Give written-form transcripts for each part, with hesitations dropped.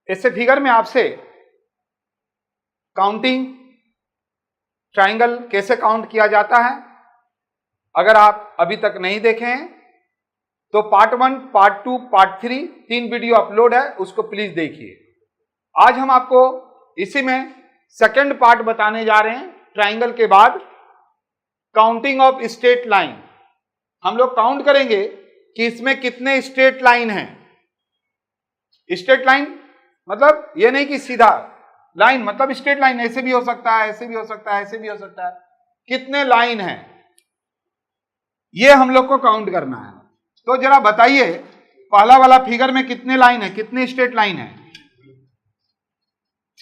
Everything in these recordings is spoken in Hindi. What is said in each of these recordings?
ऐसे फिगर में आपसे काउंटिंग ट्राइंगल कैसे काउंट किया जाता है अगर आप अभी तक नहीं देखे हैं तो part 1, part 2, part 3 3 video upload है, उसको प्लीज देखिए। आज हम आपको इसी में सेकंड पार्ट बताने जा रहे हैं। ट्राइंगल के बाद काउंटिंग ऑफ स्ट्रेट लाइन। हम लोग काउंट करेंगे कि इसमें कितने स्ट्रेट लाइन हैं। स्ट्रेट लाइन मतलब ये नहीं कि सीधा लाइन, मतलब स्ट्रेट लाइन ऐसे भी हो सकता है, ऐसे भी हो सकता है, ऐसे भी हो सकता है। कितने लाइन हैं ये हम लोग को काउंट करना है। तो जरा बताइए पहला वाला फिगर में कितने लाइन है, कितने स्ट्रेट लाइन है?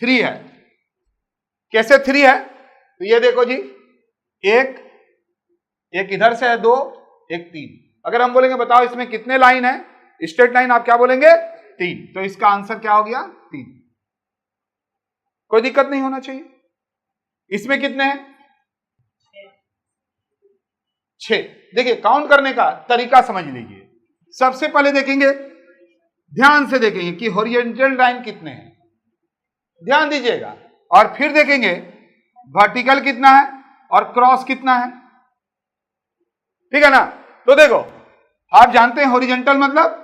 3 है। कैसे 3 है? तो ये देखो जी, एक इधर से है 2, एक 3। अगर हम बोलेंगे बताओ इसमें कितने लाइन है स्ट्रेट लाइन, आप क्या बोलेंगे? 3। तो इसका आंसर क्या हो गया? 3। कोई दिक्कत नहीं होना चाहिए। इसमें कितने हैं? 6। देखिए काउंट करने का तरीका समझ लीजिए। सबसे पहले देखेंगे, ध्यान से देखेंगे कि हॉरिजॉन्टल लाइन कितने हैं, ध्यान दीजिएगा। और फिर देखेंगे वर्टिकल कितना है और क्रॉस कितना है, ठीक है ना। तो देखो आप जानते हैं हॉरिजॉन्टल मतलब,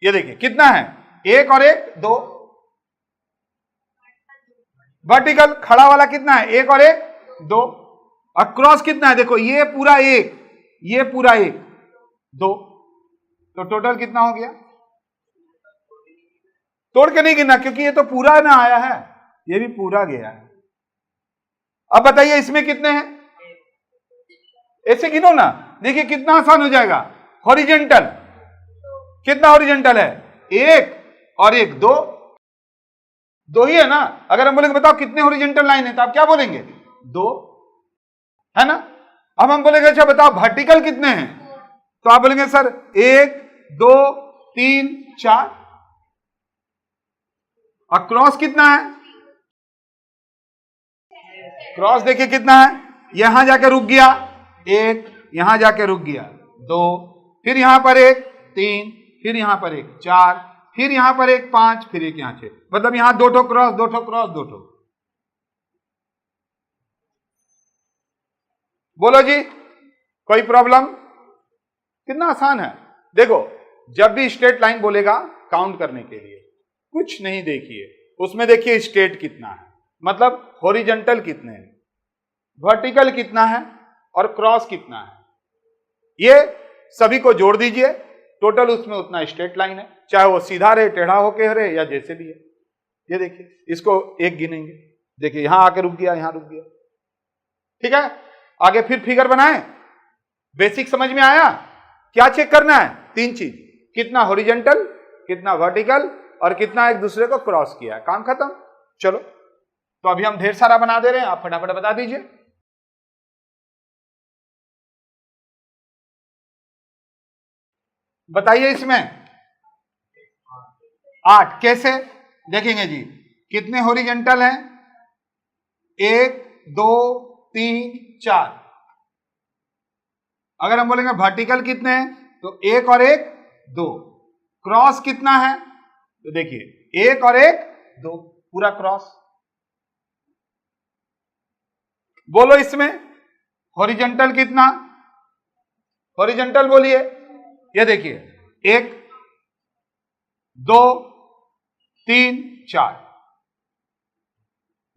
ये देखिए कितना है, 1 और 1 2। वर्टिकल खड़ा वाला कितना है, 1 और 1 2। और क्रॉस कितना है, देखो ये पूरा 1, ये पूरा 1 2। तो टोटल कितना हो गया? तोड़ के नहीं गिनना क्योंकि ये तो पूरा ना आया है, ये भी पूरा गया है। अब बताइए इसमें कितने हैं, ऐसे गिनो ना, देखिए कितना आसान हो जाएगा। हॉरिजॉन्टल कितना हॉरिजॉन्टल है, 1 और 1 2, 2 ही है ना। अगर हम बोलेंगे बताओ कितने हॉरिजॉन्टल लाइन है तो आप क्या बोलेंगे? 2, है ना। अब हम बोलेंगे अच्छा बताओ वर्टिकल कितने हैं, तो आप बोलेंगे सर 1 2 3 4। और क्रॉस कितना है, क्रॉस देखिए कितना है, यहां जाके रुक गया 1, यहां जाके रुक गया 2, फिर यहां पर 1 3, फिर यहां पर 1 4, फिर यहां पर 1 5, फिर 1 यहां 6। मतलब यहां 2 ठो क्रॉस 2 ठो क्रॉस 2 ठो। बोलो जी कोई प्रॉब्लम? कितना आसान है। देखो जब भी स्ट्रेट लाइन बोलेगा काउंट करने के लिए कुछ नहीं देखिए, उसमें देखिए स्ट्रेट कितना है, मतलब हॉरिजॉन्टल कितने हैं, वर्टिकल कितना है और क्रॉस कितना है, ये सभी को जोड़ दीजिए, टोटल उसमें उतना स्ट्रेट लाइन है, चाहे वो सीधा रहे, टेढ़ा होके रहे या जैसे भी है। ये देखिए इसको 1 गिनेंगे, देखिए यहां आके रुक गया, यहां रुक गया, ठीक है। आगे फिर फिगर बनाएं। बेसिक समझ में आया? क्या चेक करना है? 3 चीज, कितना हॉरिजॉन्टल, कितना वर्टिकल और कितना एक दूसरे को क्रॉस किया, काम खत्म। चलो तो अभी हम ढेर सारा बना दे रहे हैं, आप फटाफट बता दीजिए। बताइए इसमें 8 कैसे देखेंगे जी, कितने हॉरिजॉन्टल हैं, 1 2 3 4। अगर हम बोलेंगे वर्टिकल कितने हैं तो 1 और 1 2। क्रॉस कितना है तो देखिए 1 और 1 2, पूरा क्रॉस। बोलो इसमें हॉरिजॉन्टल कितना, हॉरिजॉन्टल बोलिए, ये देखिए 1 2 3 4।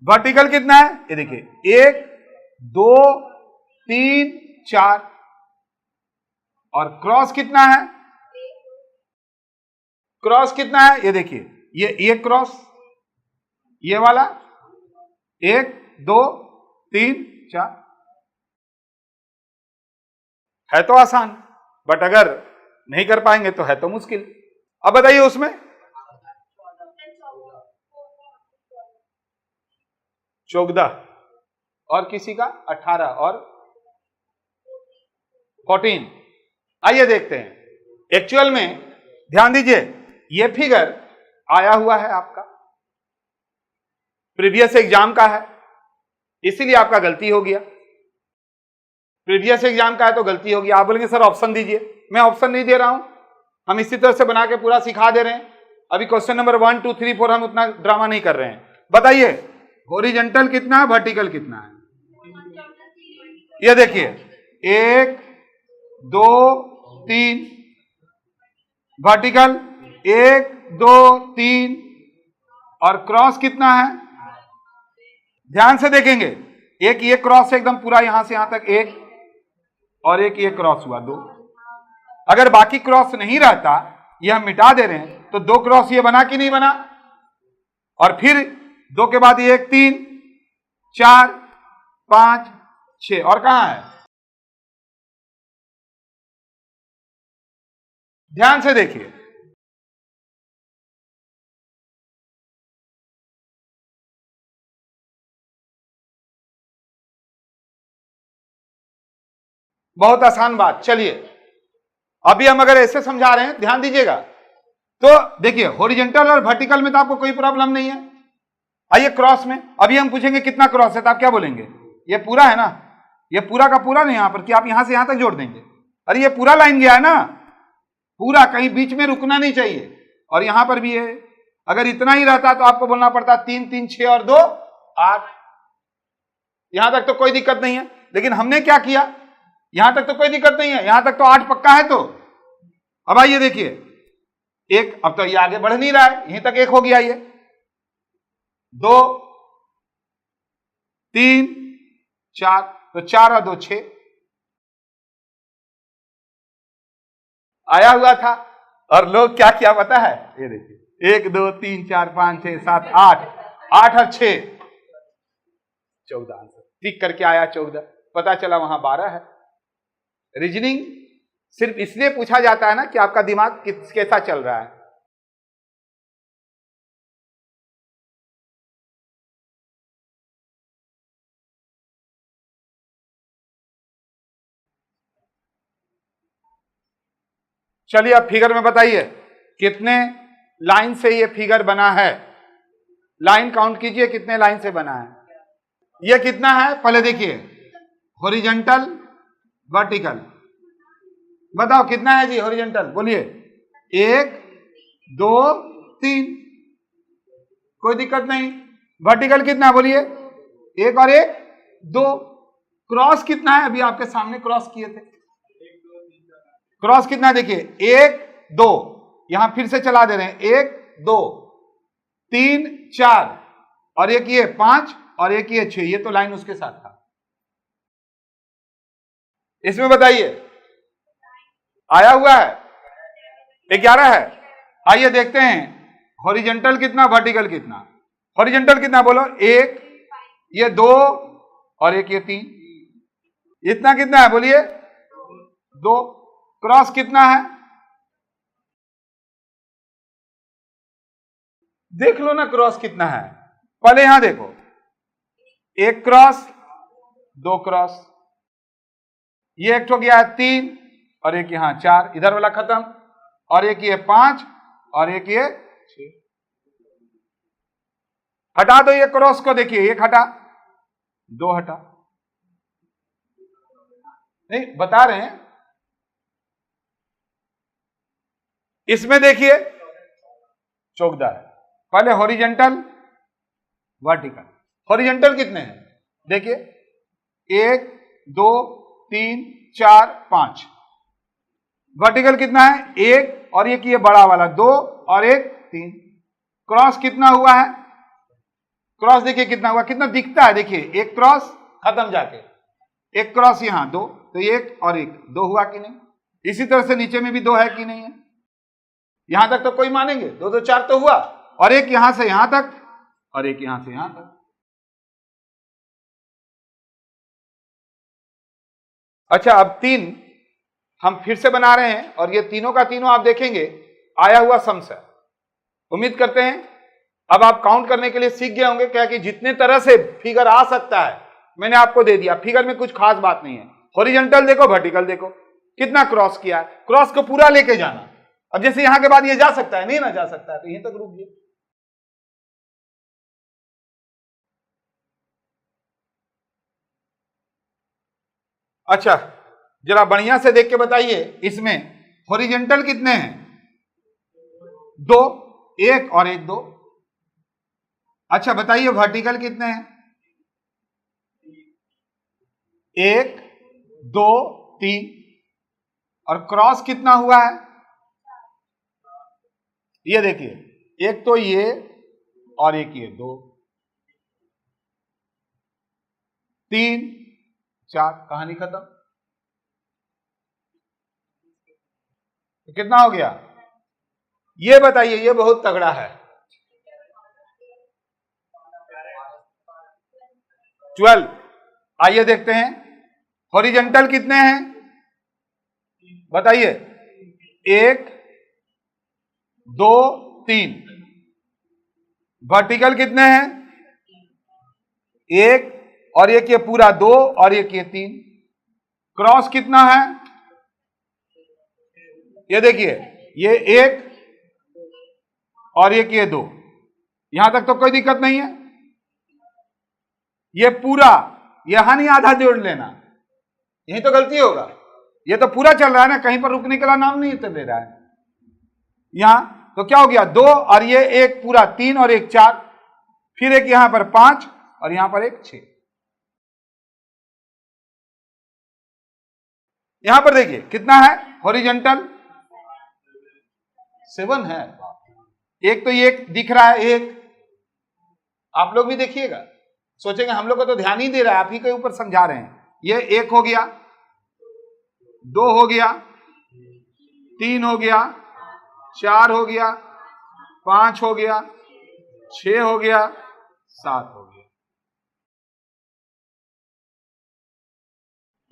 वर्टिकल कितना है, ये देखिए 1 2 3 4। और क्रॉस कितना है, क्रॉस कितना है, ये देखिए ये क्रॉस, ये वाला 1 2 3 4। है तो आसान, बट अगर नहीं कर पाएंगे तो है तो मुश्किल। अब बताइए उसमें 14 और किसी का 18 और 14। आइए देखते हैं एक्चुअल में, ध्यान दीजिए ये फिगर आया हुआ है आपका प्रीवियस एग्जाम का है, इसीलिए आपका गलती हो गया। प्रीवियस एग्जाम का है तो गलती होगी। आप बोलेंगे सर ऑप्शन दीजिए, मैं ऑप्शन नहीं दे रहा हूं, हम इसी तरह से बना के पूरा सिखा दे रहे हैं। अभी क्वेश्चन नंबर 1 2 3 4 हम उतना ड्रामा नहीं कर रहे हैं। बताइए हॉरिजॉन्टल कितना है, वर्टिकल कितना है? ये देखिए 1 2 3, वर्टिकल 1 2 3, और क्रॉस कितना है? ध्यान से देखेंगे, एक ये क्रॉस है एकदम पूरा यहां से यहां तक एक, और एक ये क्रॉस हुआ 2। अगर बाकी क्रॉस नहीं रहता, ये हम मिटा दे रहे हैं, तो 2 क्रॉस ये बना कि नहीं बना? और फिर 2 के बाद ये 1 3 4 5 6, और कहां है? ध्यान से देखिए, बहुत आसान बात। चलिए अभी हम अगर ऐसे समझा रहे हैं, ध्यान दीजिएगा, तो देखिए हॉरिजॉन्टल और वर्टिकल में तो आपको कोई प्रॉब्लम नहीं है। आइए क्रॉस में, अभी हम पूछेंगे कितना क्रॉस है, तो आप क्या बोलेंगे? ये पूरा है ना, ये पूरा का पूरा नहीं यहां पर कि आप यहां से यहां तक जोड़ देंगे। अरे ये पूरा लाइन गया है ना, पूरा, कहीं बीच में रुकना नहीं चाहिए। और यहां पर भी है, अगर इतना ही रहता तो आपको बोलना पड़ता 3 3 6 और 2 8, यहां तक तो कोई दिक्कत नहीं है। लेकिन हमने क्या किया, यहां तक तो कोई दिक्कत नहीं है, यहां तक तो 8 पक्का है। तो अब आइए देखिए, एक, अब तो ये आगे बढ़ नहीं रहा है, यहीं तक 1 हो गया, ये 2 3 4, तो 4 और 2 6 आया हुआ था। और लोग क्या किया पता है, ये देखिए 1 2 3 4 5 6 7 8, 8 और 6 14 आंसर ठीक करके आया 14, पता चला वहां 12 है। रीजनिंग सिर्फ इसलिए पूछा जाता है ना कि आपका दिमाग कैसा चल रहा है। चलिए अब फिगर में बताइए कितने लाइन से ये फिगर बना है। लाइन काउंट कीजिए कितने लाइन से बना है। ये कितना है पहले देखिए, हॉरिजॉन्टल वर्टिकल, बताओ कितना है जी हॉरिजॉन्टल, बोलिए। 1 2 3, कोई दिक्कत नहीं। वर्टिकल कितना बोलिए, 1 और 1 2। क्रॉस कितना है, अभी आपके सामने क्रॉस किए थे, क्रॉस कितना है देखिए 1 2, यहां फिर से चला दे रहे हैं 1 2 3 4, और एक ये 5 और एक ये 6, ये तो लाइन उसके साथ था। इसमें बताइए आया हुआ है 11 है। आइए देखते हैं हॉरिजॉन्टल कितना, वर्टिकल कितना। हॉरिजॉन्टल कितना बोलो, 1, ये 2 और एक ये 3, इतना कितना है बोलिए 2। क्रॉस कितना है देख लो ना, क्रॉस कितना है पहले यहां देखो, 1 क्रॉस 2 क्रॉस, ये एक हो गया 3 और एक यहां 4, इधर वाला खत्म, और एक ये 5 और एक ये 6। हटा दो ये क्रॉस को, देखिए 1 हटा 2 हटा, नहीं बता रहे हैं। इसमें देखिए 14 है। पहले हॉरिजॉन्टल वर्टिकल, हॉरिजॉन्टल कितने हैं देखिए 1 2 3 4 5, वर्टिकल कितना है 1 और एक ये बड़ा वाला 2 और एक 3। क्रॉस कितना हुआ है, क्रॉस देखिए कितना हुआ, कितना दिखता है देखिए, 1 क्रॉस खत्म जाके, 1 क्रॉस यहां 2, तो 1 और 1 2 हुआ कि नहीं। इसी तरह से नीचे में भी 2 है कि नहीं है, यहां तक तो कोई मानेंगे 2 2 4 तो हुआ, और एक यहां से यहां तक और एक यहां से यहां तक। अच्छा अब 3 हम फिर से बना रहे हैं, और ये तीनों का तीनों आप देखेंगे आया हुआ सम्स है। उम्मीद करते हैं अब आप काउंट करने के लिए सीख गए होंगे, क्या कि जितने तरह से फिगर आ सकता है मैंने आपको दे दिया। फिगर में कुछ खास बात नहीं है, हॉरिजॉन्टल देखो वर्टिकल देखो, कितना क्रॉस किया है, क्रॉस को पूरा लेके जाना। अब जैसे यहां के बाद ये जा सकता है, नहीं ना जा सकता है, तो यहीं तक रुक गया। अच्छा जरा बढ़िया से देख के बताइए, इसमें हॉरिजॉन्टल कितने हैं 2, 1 और 1 2। अच्छा बताइए वर्टिकल कितने हैं? 1 2 3 और क्रॉस कितना हुआ है? ये देखिए, एक तो ये और एक ये 2 3 4, कहानी खत्म। तो कितना हो गया? ये बताइए, ये बहुत तगड़ा है। 12। आइए देखते हैं हॉरिजॉन्टल कितने हैं, बताइए। 1 2 3। वर्टिकल कितने हैं? 1 और एक ये पूरा 2 और एक ये 3। क्रॉस कितना है? ये देखिए, ये 1 और एक ये 2। यहां तक तो कोई दिक्कत नहीं है। ये पूरा, यहां नहीं आधा जोड़ लेना, यही तो गलती होगा। ये तो पूरा चल रहा है ना, कहीं पर रुकने का नाम नहीं दे रहा है। यहां तो क्या हो गया? 2 और ये एक पूरा 3 और एक 4, फिर एक यहां पर 5 और यहां पर एक 6। यहां पर देखिए कितना है हॉरिजॉन्टल? 7 है। एक तो ये दिख रहा है, एक आप लोग भी देखिएगा, सोचेंगे हम लोग को तो ध्यान ही दे रहा है, आप ही के ऊपर समझा रहे हैं। ये 1 हो गया, 2 हो गया, 3 हो गया, 4 हो गया, 5 हो गया, 6 हो गया, 7 हो गया।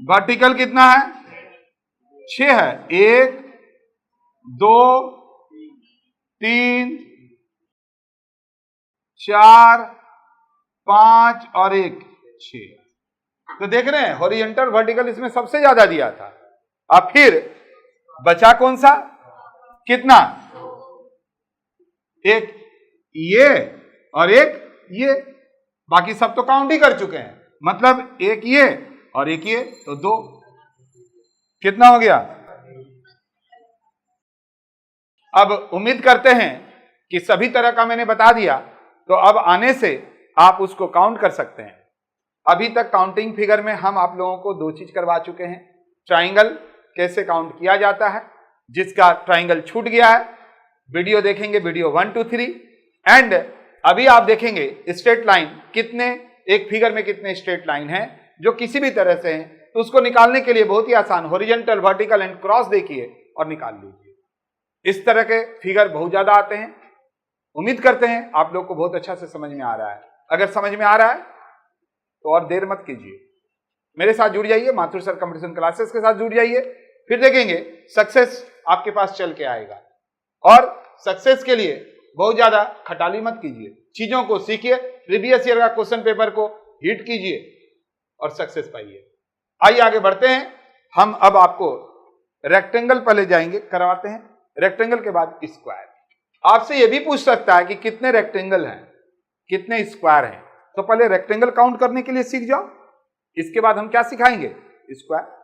वर्टिकल कितना है? 6 है। 1 2 3 4 5 और एक 6। तो देख रहे हैं हॉरिजॉन्टल वर्टिकल इसमें सबसे ज्यादा दिया था। अब फिर बचा कौन सा? कितना? एक ये और एक ये, बाकी सब तो काउंट ही कर चुके हैं। मतलब एक ये और एक ये, तो 2। कितना हो गया? अब उम्मीद करते हैं कि सभी तरह का मैंने बता दिया, तो अब आने से आप उसको काउंट कर सकते हैं। अभी तक काउंटिंग फिगर में हम आप लोगों को 2 चीज करवा चुके हैं। ट्राइंगल कैसे काउंट किया जाता है, जिसका ट्राइंगल छूट गया है वीडियो देखेंगे, वीडियो 1 2 3। एंड अभी आप देखेंगे स्ट्रेट लाइन कितने, एक फिगर में कितने स्ट्रेट लाइन है जो किसी भी तरह से हैं, तो उसको निकालने के लिए बहुत ही आसान, हॉरिजॉन्टल वर्टिकल एंड क्रॉस देखिए और निकाल लीजिए। इस तरह के फिगर बहुत ज्यादा आते हैं। उम्मीद करते हैं आप लोग को बहुत अच्छा से समझ में आ रहा है। अगर समझ में आ रहा है तो और देर मत कीजिए, मेरे साथ जुड़ जाइए, माथुर सर कंपटीशन क्लासेस के साथ जुड़ जाइए। फिर देखेंगे सक्सेस आपके पास चल के आएगा। और सक्सेस के लिए बहुत ज्यादा खटाली मत कीजिए, चीजों को सीखिए, प्रीवियस ईयर का क्वेश्चन पेपर को हिट कीजिए और सक्सेस पाइए। आइए आगे बढ़ते हैं। हम अब आपको रेक्टेंगल पहले जाएंगे, करवाते हैं, रेक्टेंगल के बाद स्क्वायर। आपसे यह भी पूछ सकता है कि कितने रेक्टेंगल हैं, कितने स्क्वायर हैं, तो पहले रेक्टेंगल काउंट करने के लिए सीख जाओ, इसके बाद हम क्या सिखाएंगे? स्क्वायर।